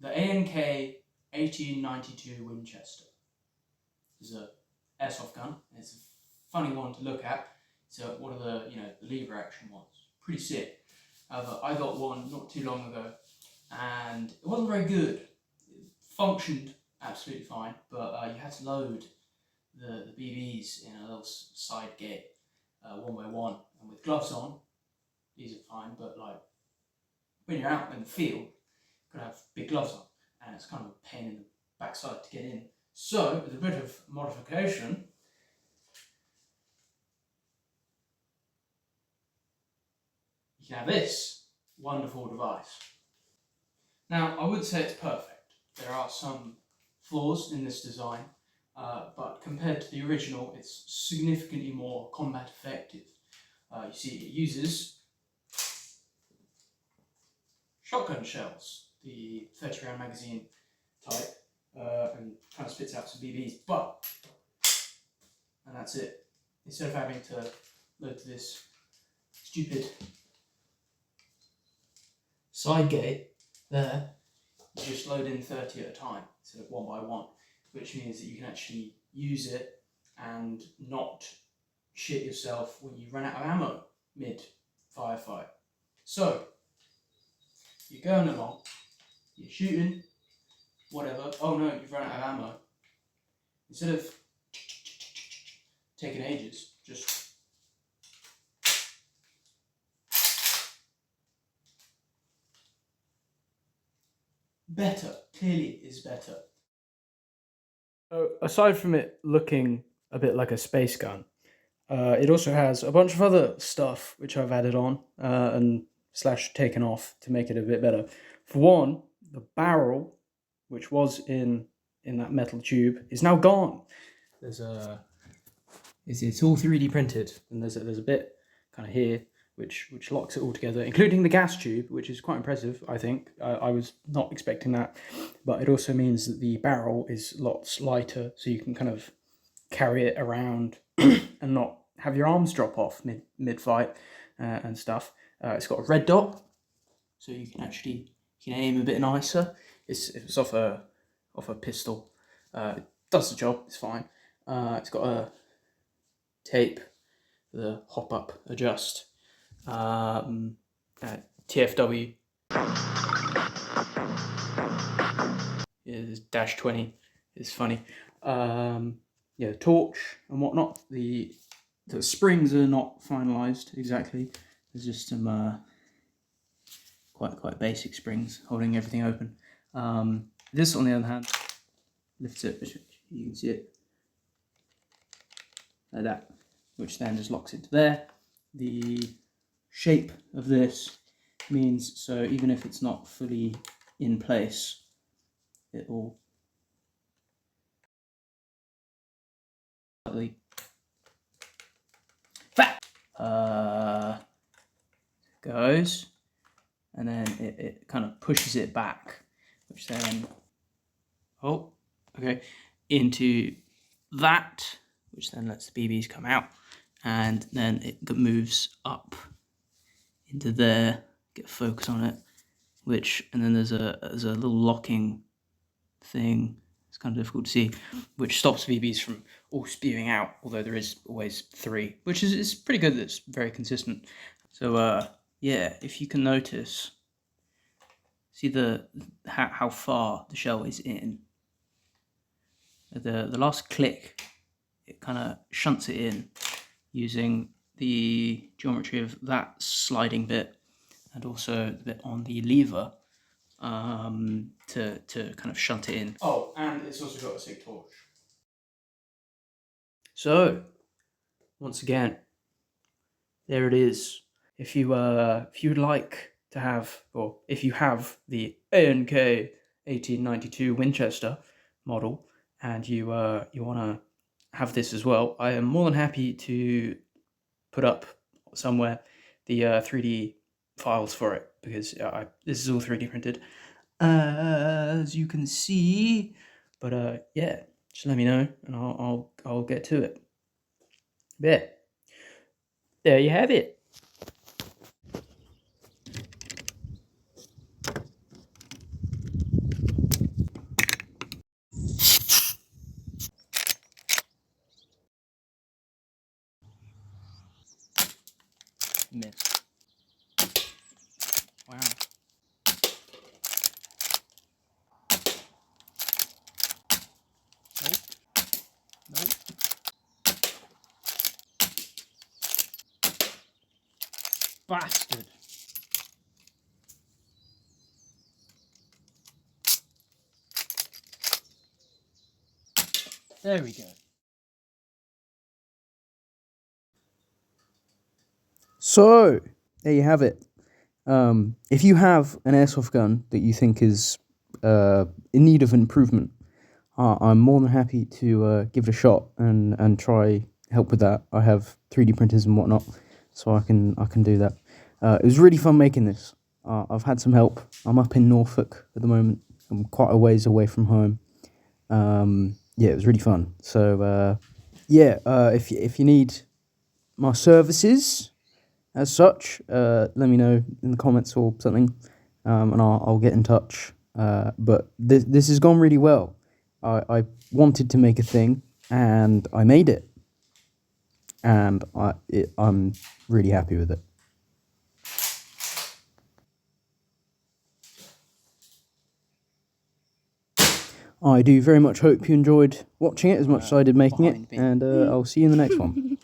the ANK 1892 Winchester. It's an airsoft gun. It's a funny one to look at. It's one of the the lever action ones. Pretty sick. However, I got one not too long ago, and it wasn't very good. It functioned absolutely fine, but you had to load the BBs in a little side gate, one by one, and with gloves on, these are fine. But like when you're out in the field, you've got to have big gloves on, and it's kind of a pain in the backside to get in. So, with a bit of modification, you can have this wonderful device. Now, I would say it's perfect. There are some flaws in this design, but compared to the original, it's significantly more combat effective. You see, it uses shotgun shells, the 30 round magazine type, and kind of spits out some BBs, and that's it. Instead of having to load to this stupid side gate there, you just load in 30 at a time instead of one by one, which means that you can actually use it and not shit yourself when you run out of ammo mid-firefight. So, you're going along, you're shooting, whatever, oh no, you've run out of ammo. Instead of taking ages, just better, clearly is better. So aside from it looking a bit like a space gun, it also has a bunch of other stuff which I've added on and / taken off to make it a bit better. For one, the barrel, which was in that metal tube, is now gone. There's it's all 3D printed, and there's a bit kind of here which locks it all together, including the gas tube, which is quite impressive, I think. I was not expecting that, but it also means that the barrel is lots lighter, so you can kind of carry it around and not have your arms drop off mid-fight and stuff. It's got a red dot, so you can aim a bit nicer. It's off a pistol. It does the job, it's fine. It's got a tape, the hop up adjust, TFW. Is -20. It's funny. Yeah, torch and whatnot. The springs are not finalised exactly. There's just some quite basic springs holding everything open. This, on the other hand, lifts it. You can see it like that, which then just locks into there. The shape of this means so even if it's not fully in place, it will slightly goes, and then it kind of pushes it back, which then into that, which then lets the BBs come out, and then it moves up into there. Get focus on it, and then there's a little locking thing. It's kind of difficult to see, which stops BBs from all spewing out, although there is always 3, which is pretty good. That's very consistent. So yeah, if you can notice, see how far the shell is in. The last click, it kind of shunts it in using the geometry of that sliding bit and also the bit on the lever to kind of shunt it in. Oh, and it's also got a sick torch. So, once again, there it is. If you would like to have, or if you have the ANK 1892 Winchester model, and you want to have this as well, I am more than happy to put up somewhere the 3D files for it, because this is all 3D printed, as you can see. But yeah, just let me know, and I'll get to it. Yeah, there you have it. bastard. There we go. So, there you have it. If you have an airsoft gun that you think is in need of improvement, I'm more than happy to give it a shot and try help with that. I have 3D printers and whatnot, so I can do that. It was really fun making this. I've had some help. I'm up in Norfolk at the moment. I'm quite a ways away from home. Yeah, it was really fun. So if you need my services as such, let me know in the comments or something, and I'll get in touch. But this has gone really well. I wanted to make a thing, and I made it, and I'm really happy with it. I do very much hope you enjoyed watching it as much as I did making it, and I'll see you in the next one.